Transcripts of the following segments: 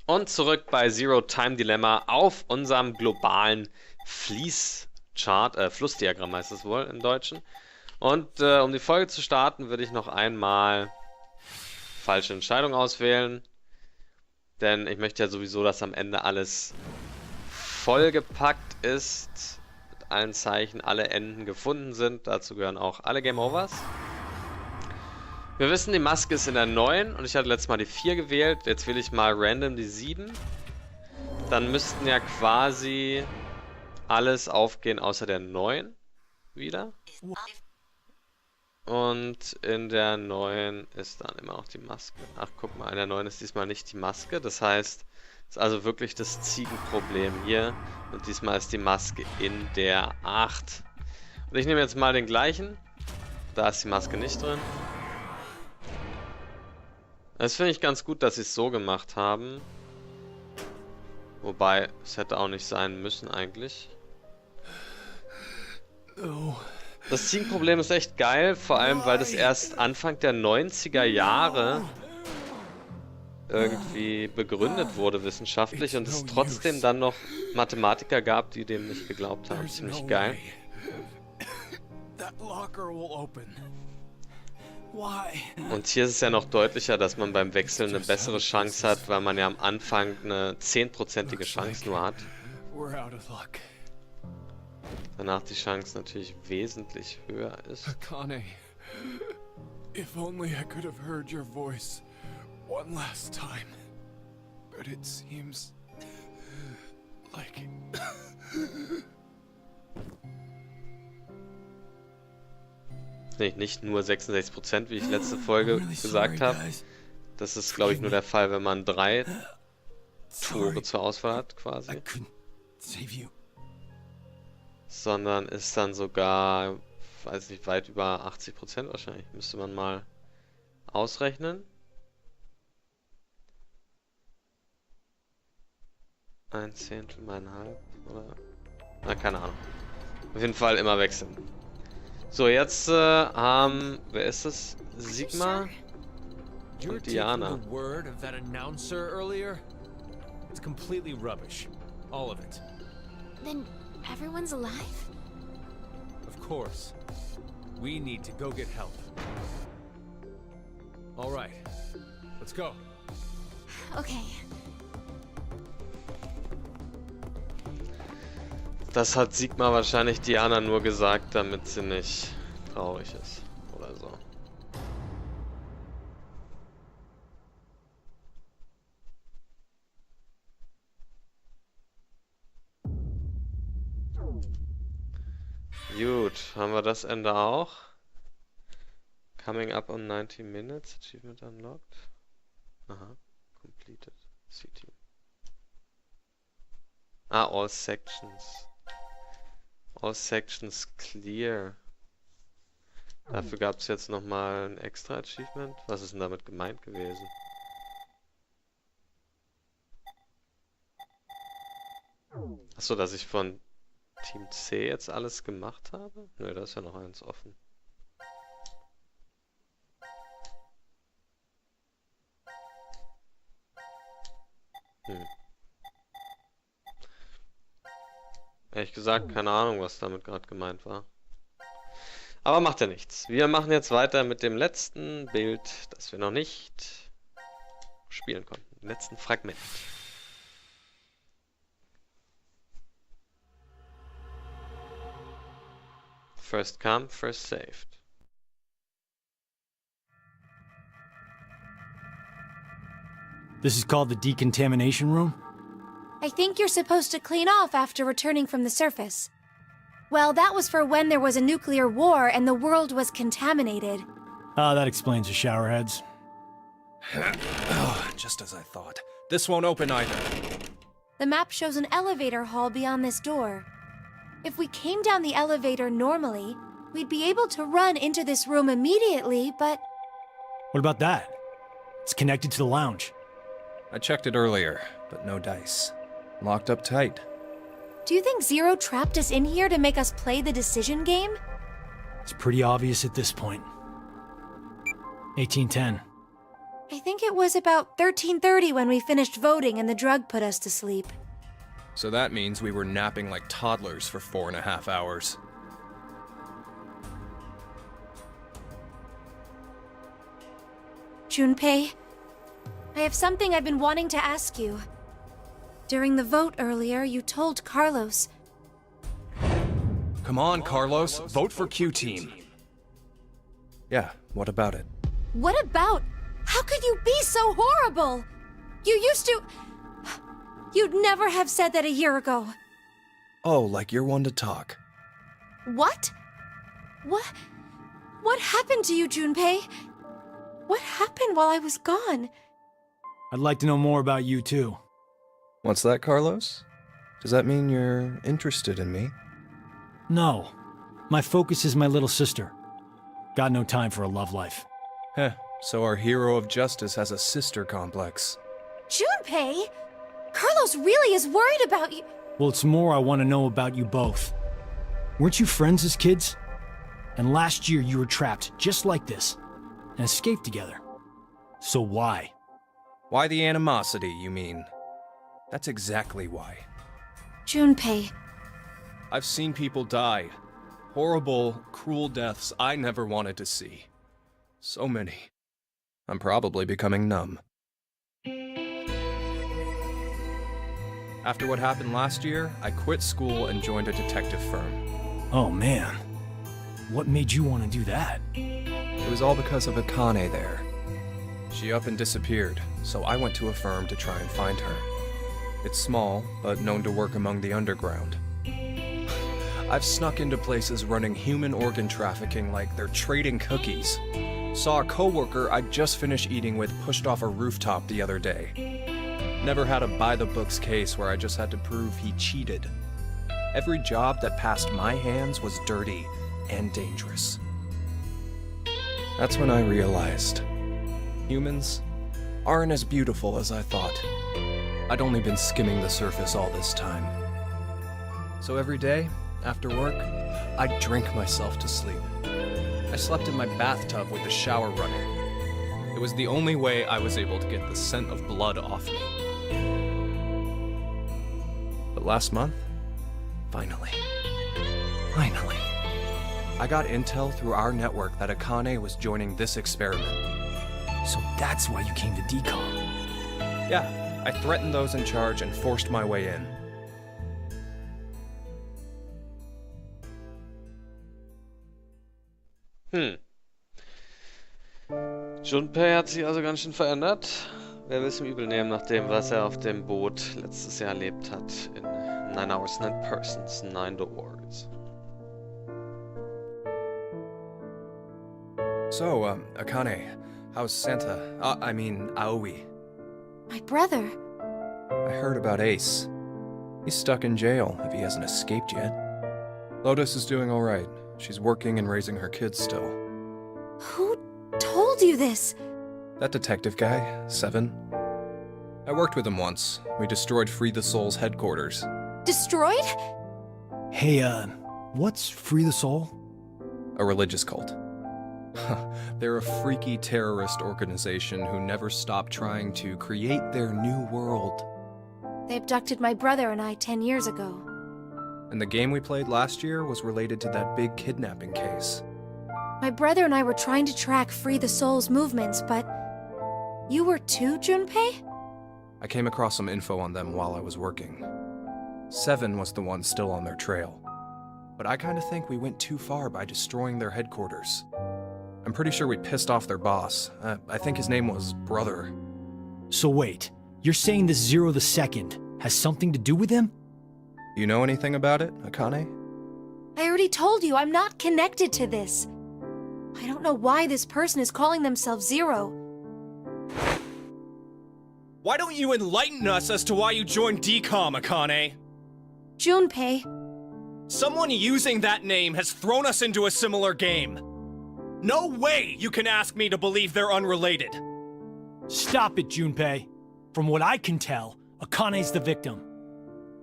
Und zurück bei Zero Time Dilemma auf unserem globalen Fließchart, Flussdiagramm heißt es wohl im Deutschen. Und um die Folge zu starten, würde ich noch einmal falsche Entscheidung auswählen. Denn ich möchte ja sowieso, dass am Ende alles vollgepackt ist. Mit allen Zeichen, alle Enden gefunden sind. Dazu gehören auch alle Game Overs. Wir wissen, die Maske ist in der 9 und ich hatte letztes Mal die 4 gewählt. Jetzt wähle ich mal random die 7. Dann müssten ja quasi alles aufgehen außer der 9 wieder. Und in der 9 ist dann immer noch die Maske. Ach, guck mal, in der 9 ist diesmal nicht die Maske. Das heißt, es ist also wirklich das Ziegenproblem hier. Und diesmal ist die Maske in der 8. Und ich nehme jetzt mal den gleichen. Da ist die Maske nicht drin. Das finde ich ganz gut, dass sie es so gemacht haben. Wobei, es hätte auch nicht sein müssen eigentlich. Das Ziegenproblem ist echt geil, vor allem weil das erst Anfang der 90er Jahre irgendwie begründet wurde wissenschaftlich und es trotzdem dann noch Mathematiker gab, die dem nicht geglaubt haben. Ziemlich geil. Und hier ist es ja noch deutlicher, dass man beim Wechseln eine bessere Chance hat, weil man ja am Anfang eine 10%ige Chance nur hat. Danach die Chance natürlich wesentlich höher ist. Akane, if only I could have heard your voice one last time. But it seems like Nee, nicht nur 66%, wie ich letzte Folge gesagt habe. Das ist, glaube ich, nur der Fall, wenn man 3 Tore zur Auswahl hat, quasi. Sondern ist dann sogar, weiß nicht, weit über 80% wahrscheinlich. Müsste man mal ausrechnen. 1/10 mal 1/2 oder... Na, keine Ahnung. Auf jeden Fall immer wechseln. So, jetzt haben... Wer ist das? Sigma? Und Diana. It's completely rubbish. All of it. Then everyone's alive? Of course. We need to go get help. All right. Let's go. Okay. Das hat Sigma wahrscheinlich Diana nur gesagt, damit sie nicht traurig ist. Oder so. Gut, haben wir das Ende auch? Coming up on 90 minutes, achievement unlocked. Aha, completed. CT. Ah, all sections. All sections clear. Dafür gab es jetzt nochmal ein extra Achievement. Was ist denn damit gemeint gewesen? Achso, dass ich von Team C jetzt alles gemacht habe? Nö, da ist ja noch eins offen. Ehrlich gesagt, keine Ahnung, was damit gerade gemeint war. Aber macht ja nichts. Wir machen jetzt weiter mit dem letzten Bild, das wir noch nicht spielen konnten. Im letzten Fragment. First come, first saved. This is called the decontamination room? I think you're supposed to clean off after returning from the surface. Well, that was for when there was a nuclear war and the world was contaminated. Ah, that explains the showerheads. just as I thought. This won't open either. The map shows an elevator hall beyond this door. If we came down the elevator normally, we'd be able to run into this room immediately, but... What about that? It's connected to the lounge. I checked it earlier, but no dice. Locked up tight. Do you think Zero trapped us in here to make us play the decision game? It's pretty obvious at this point. 1810. I think it was about 13:30 when we finished voting and the drug put us to sleep. So that means we were napping like toddlers for 4.5 hours. Junpei, I have something I've been wanting to ask you. During the vote earlier, you told Carlos. Come on, Carlos. Vote for Q Team. Yeah, what about it? What about? How could you be so horrible? You used to... You'd never have said that a year ago. Oh, like you're one to talk. What? What happened to you, Junpei? What happened while I was gone? I'd like to know more about you, too. What's that, Carlos? Does that mean you're interested in me? No. My focus is my little sister. Got no time for a love life. Heh, so our hero of justice has a sister complex. Junpei! Carlos really is worried about you. Well, it's more I want to know about you both. Weren't you friends as kids? And last year you were trapped just like this, and escaped together. So why? Why the animosity, you mean? That's exactly why. Junpei. I've seen people die. Horrible, cruel deaths I never wanted to see. So many. I'm probably becoming numb. After what happened last year, I quit school and joined a detective firm. Oh man. What made you want to do that? It was all because of Akane there. She up and disappeared, so I went to a firm to try and find her. It's small, but known to work among the underground. I've snuck into places running human organ trafficking like they're trading cookies. Saw a coworker I'd just finished eating with pushed off a rooftop the other day. Never had a by-the-books case where I just had to prove he cheated. Every job that passed my hands was dirty and dangerous. That's when I realized humans aren't as beautiful as I thought. I'd only been skimming the surface all this time. So every day, after work, I'd drink myself to sleep. I slept in my bathtub with the shower running. It was the only way I was able to get the scent of blood off me. But last month, finally, I got intel through our network that Akane was joining this experiment. So that's why you came to DCOM. Yeah, I threatened those in charge and forced my way in. Junpei hat sich also ganz schön verändert. Wer will es ihm übel nehmen, nach dem, was er auf dem Boot letztes Jahr erlebt hat. In 9 Hours, 9 Persons, 9 Doors. So, Akane, how's Santa? I mean, Aoi. My brother. I heard about Ace. He's stuck in jail if he hasn't escaped yet. Lotus is doing alright. She's working and raising her kids still. Who told you this? That detective guy, Seven. I worked with him once. We destroyed Free the Soul's headquarters. Destroyed? Hey, what's Free the Soul? A religious cult. They're a freaky terrorist organization who never stop trying to create their new world. They abducted my brother and I 10 years ago. And the game we played last year was related to that big kidnapping case. My brother and I were trying to track Free the Soul's movements, but... You were too, Junpei? I came across some info on them while I was working. Seven was the one still on their trail. But I kinda think we went too far by destroying their headquarters. I'm pretty sure we pissed off their boss. I think his name was Brother. So wait, you're saying this Zero the Second has something to do with him? You know anything about it, Akane? I already told you I'm not connected to this. I don't know why this person is calling themselves Zero. Why don't you enlighten us as to why you joined DCOM, Akane? Junpei. Someone using that name has thrown us into a similar game. No way you can ask me to believe they're unrelated. Stop it, Junpei. From what I can tell, Akane's the victim.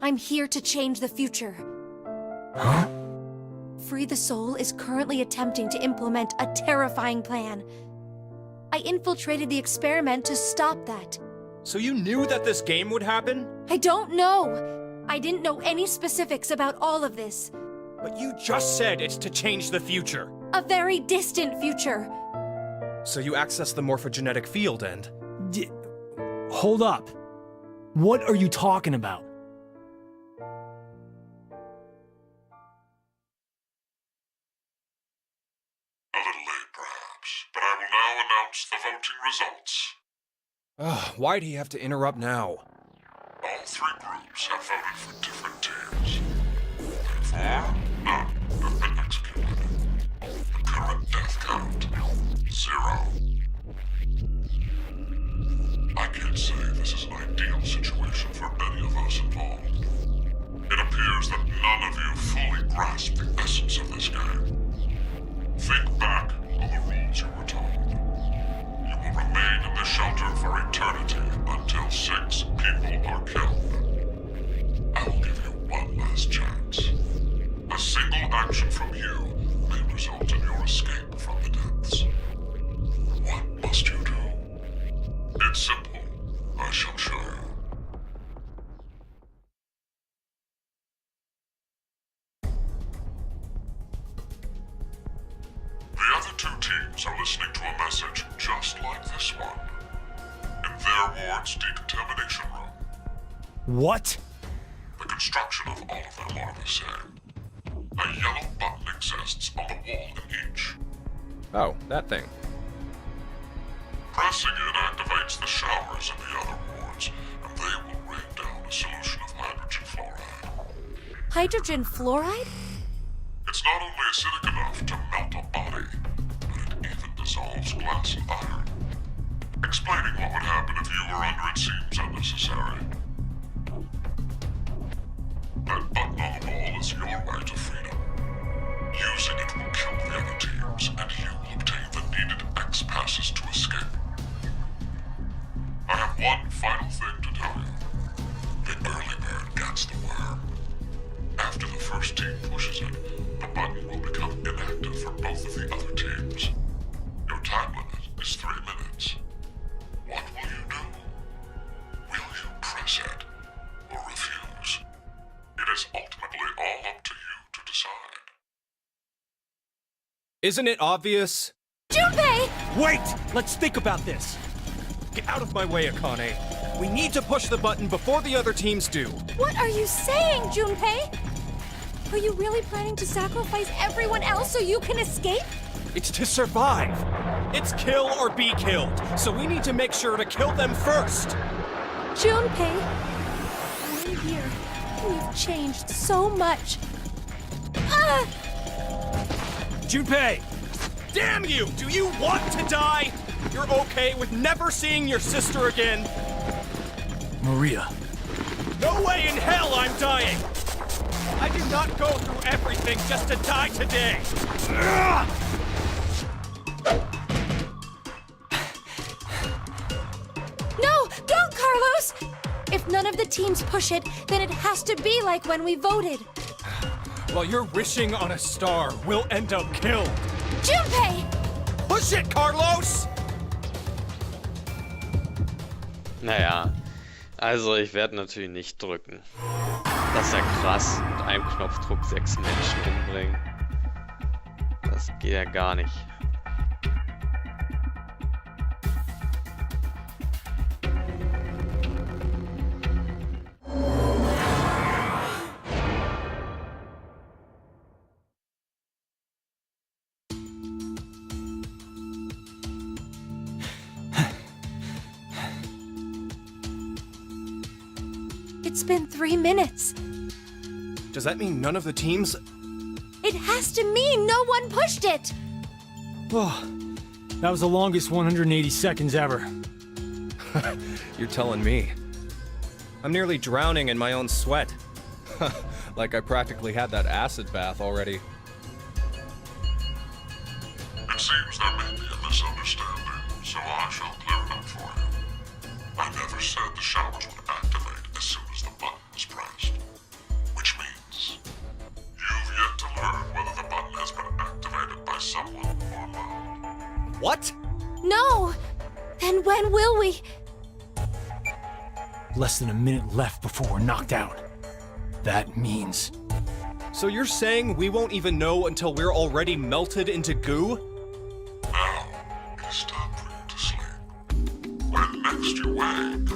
I'm here to change the future. Huh? Free the Soul is currently attempting to implement a terrifying plan. I infiltrated the experiment to stop that. So you knew that this game would happen? I don't know. I didn't know any specifics about all of this. But you just said it's to change the future. A very distant future. So you access the morphogenetic field and... Hold up. What are you talking about? A little late, perhaps, but I will now announce the voting results. Why'd he have to interrupt now? All three groups have voted for different teams. Therefore, none have been executed. The current death count, 0. I can't say this is an ideal situation for any of us involved. It appears that none of you fully grasp the essence of this game. Think back on the rules you were told. You will remain in the shelter for eternity until 6 people are killed. I will give you one last chance. A single action from you may result in your escape from the depths. What must you do? It's simple. I shall show you. The other 2 teams are listening to a message just like this one. In their ward's decontamination room. What? The construction of all of them are the same. A yellow button exists on the wall in each. Oh, that thing. Pressing it activates the showers in the other wards, and they will rain down a solution of hydrogen fluoride. Hydrogen fluoride? It's not only acidic enough to melt a body, but it even dissolves glass and iron. Explaining what would happen if you were under it seems unnecessary. That button on the wall is your right to freedom. Using it will kill the other teams, and you will obtain the needed X passes to escape. I have one final thing to tell you. The early bird gets the worm. After the first team pushes it, the button will become inactive for both of the other teams. Your time limit is 3 minutes. What will you do? Will you press it or refuse? It is ultimately all up to you to decide. Isn't it obvious? Junpei! Wait! Let's think about this! Get out of my way, Akane. We need to push the button before the other teams do. What are you saying, Junpei? Are you really planning to sacrifice everyone else so you can escape? It's to survive. It's kill or be killed, so we need to make sure to kill them first. Junpei, I'm in here. You've changed so much. Ah! Junpei! Damn you! Do you want to die? You're okay with never seeing your sister again? Maria. No way in hell I'm dying! I did not go through everything just to die today! No, don't, Carlos! If none of the teams push it, then it has to be like when we voted. While you're wishing on a star, we'll end up killed. Junpei! Push it, Carlos! Naja, also ich werde natürlich nicht drücken. Das ist ja krass, mit einem Knopfdruck 6 Menschen umbringen. Das geht ja gar nicht. It's been 3 minutes. Does that mean none of the teams... It has to mean no one pushed it! Oh, that was the longest 180 seconds ever. You're telling me. I'm nearly drowning in my own sweat. Like I practically had that acid bath already. It seems there may be a misunderstanding, so I shall clear it up for you. I never said the showers would activate as soon as the button was pressed. Which means you've yet to learn whether the button has been activated by someone or not. What? No! When will we? Less than a minute left before we're knocked out. That means... So you're saying we won't even know until we're already melted into goo? Now, it is time for you to sleep. When next you wake,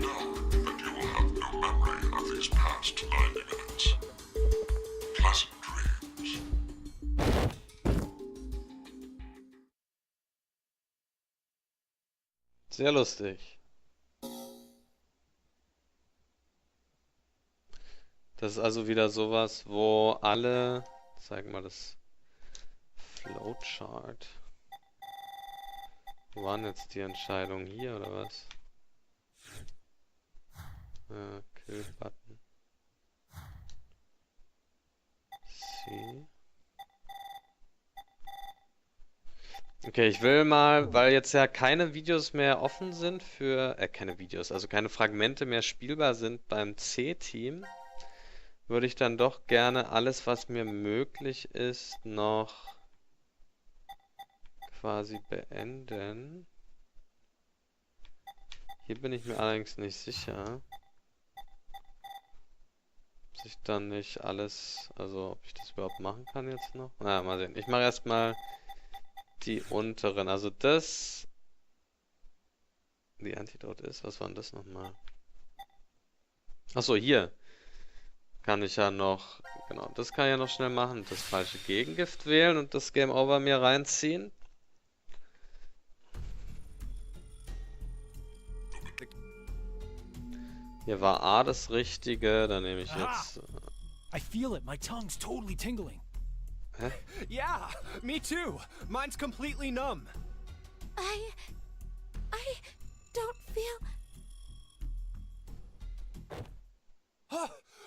know that you will have no memory of these past 90 minutes. Pleasant dreams. Sehr lustig. Das ist also wieder sowas, wo alle... Zeig mal das Flowchart. Wo waren jetzt die Entscheidungen? Hier oder was? Kill Button. See. Okay, ich will mal, weil jetzt ja keine Videos mehr offen sind für... keine Videos, also keine Fragmente mehr spielbar sind beim C-Team, würde ich dann doch gerne alles, was mir möglich ist, noch quasi beenden. Hier bin ich mir allerdings nicht sicher, ob ich dann nicht alles, also ob ich das überhaupt machen kann jetzt noch. Na, mal sehen. Ich mache erstmal die unteren, also das, die Antidote ist, was war denn das nochmal? Achso, hier kann ich ja noch, genau, das kann ich ja noch schnell machen, das falsche Gegengift wählen und das Game Over mir reinziehen. Hier war A das Richtige, dann nehme ich jetzt... I feel it. My tongue's totally tingling. Hä? Yeah, me too. Mine's completely numb. I don't feel...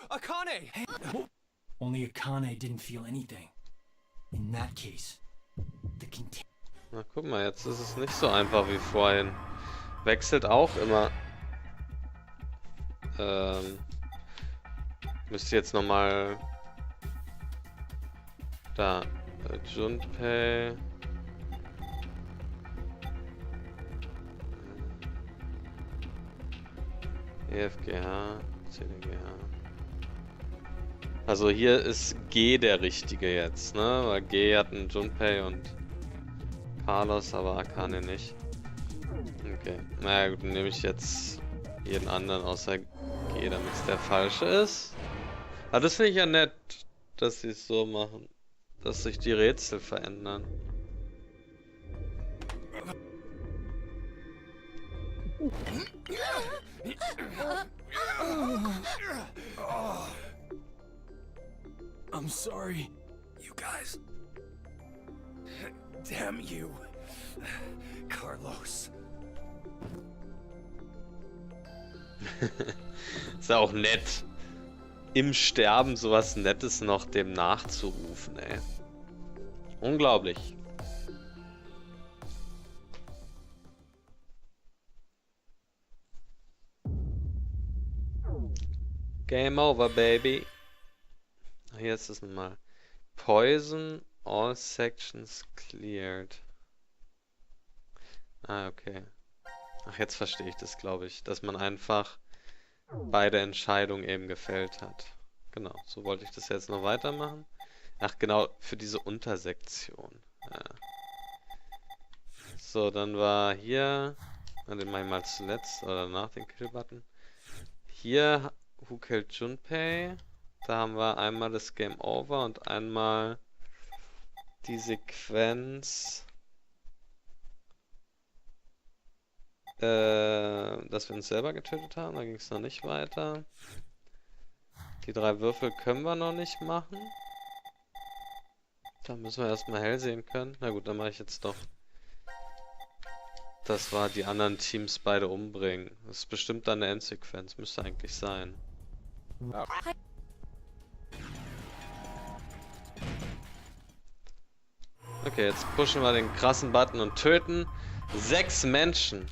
Akane! Only Akane didn't feel anything. In that case, the container... Na guck mal, jetzt ist es nicht so einfach wie vorhin. Wechselt auch immer. Müsste jetzt nochmal... Da. Junpei. EFGH. CDGH. Also hier ist G der richtige jetzt, ne? Weil G hatten Junpei und Carlos, aber Akane nicht. Okay. Naja gut, dann nehme ich jetzt jeden anderen außer G, damit es der falsche ist. Aber das finde ich ja nett, dass sie es so machen. Dass sich die Rätsel verändern. I'm sorry, you guys. Damn you, Carlos. Ist ja auch nett, im Sterben sowas Nettes noch dem nachzurufen, ey. Unglaublich. Game over, baby. Hier ist es nochmal. Poison, all sections cleared. Ah, okay. Ach, jetzt verstehe ich das, glaube ich. Dass man einfach beide Entscheidungen eben gefällt hat. Genau, so wollte ich das jetzt noch weitermachen. Ach, genau, für diese Untersektion. Ja. So, dann war hier... Den mache ich mal zuletzt, oder nach den Kill-Button. Hier, Who Killed Junpei? Da haben wir einmal das Game Over und einmal die Sequenz, dass wir uns selber getötet haben. Da ging es noch nicht weiter. Die 3 Würfel können wir noch nicht machen. Da müssen wir erstmal hell sehen können. Na gut, dann mache ich jetzt doch. Das war die anderen Teams beide umbringen. Das ist bestimmt dann eine Endsequenz. Müsste eigentlich sein. Okay, jetzt pushen wir den krassen Button und töten 6 Menschen.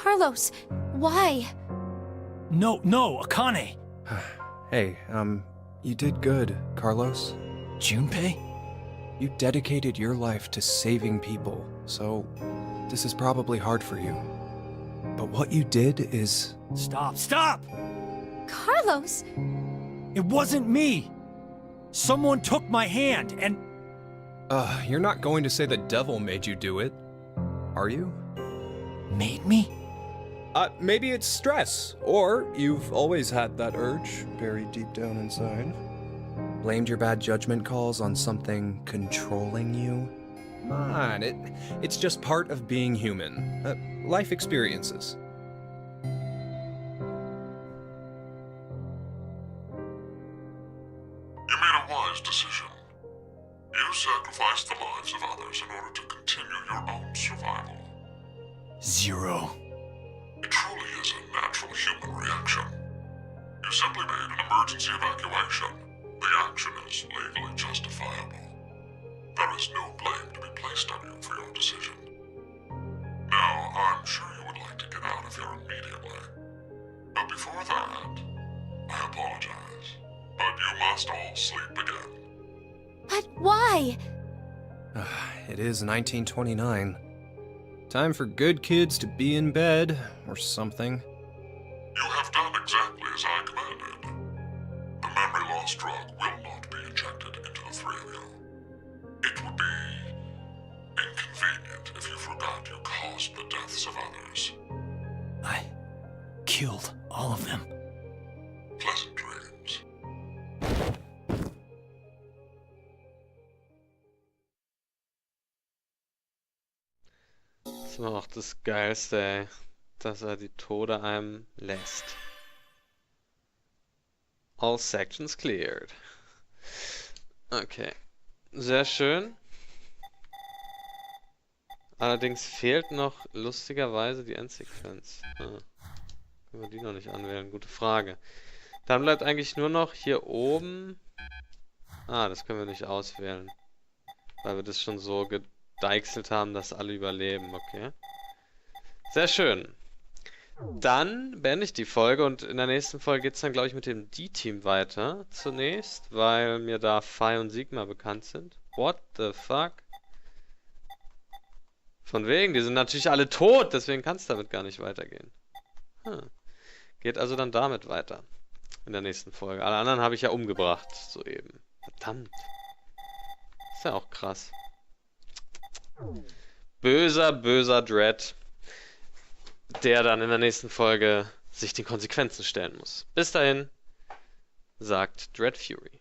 Carlos, why? No, Akane. Hey, you did good, Carlos. Junpei? You dedicated your life to saving people, so this is probably hard for you. But what you did is... Stop! Carlos? It wasn't me! Someone took my hand and... You're not going to say the devil made you do it, are you? Made me? Maybe it's stress, or you've always had that urge buried deep down inside. Blamed your bad judgment calls on something controlling you? Come on, it's just part of being human. Life experiences. You made a wise decision. You sacrificed the lives of others in order to continue your own survival. Zero. It truly is a natural human reaction. You simply made an emergency evacuation. The action is legally justifiable. There is no blame to be placed on you for your decision. Now, I'm sure you would like to get out of here immediately. But before that, I apologize. But you must all sleep again. But why? It is 1929. Time for good kids to be in bed, or something. You have done exactly as I commanded. The memory loss drug will not be injected into the three of you. It would be inconvenient if you forgot you caused the deaths of others. I killed all of them. Pleasant dreams. Das war auch das Geilste, ey, dass er die Tode einem lässt. All sections cleared. Okay, sehr schön. Allerdings fehlt noch lustigerweise die Endsequenz. Können wir die noch nicht anwählen? Gute Frage. Dann bleibt eigentlich nur noch hier oben... das können wir nicht auswählen. Weil wir das schon so gedeichselt haben, dass alle überleben. Okay. Sehr schön. Dann beende ich die Folge und in der nächsten Folge geht es dann, glaube ich, mit dem D-Team weiter. Zunächst, weil mir da Phi und Sigma bekannt sind. What the fuck? Von wegen, die sind natürlich alle tot, deswegen kann es damit gar nicht weitergehen. Geht also dann damit weiter. In der nächsten Folge. Alle anderen habe ich ja umgebracht, soeben. Verdammt. Ist ja auch krass. Böser Dread, der dann in der nächsten Folge sich den Konsequenzen stellen muss. Bis dahin, sagt Dread Fury.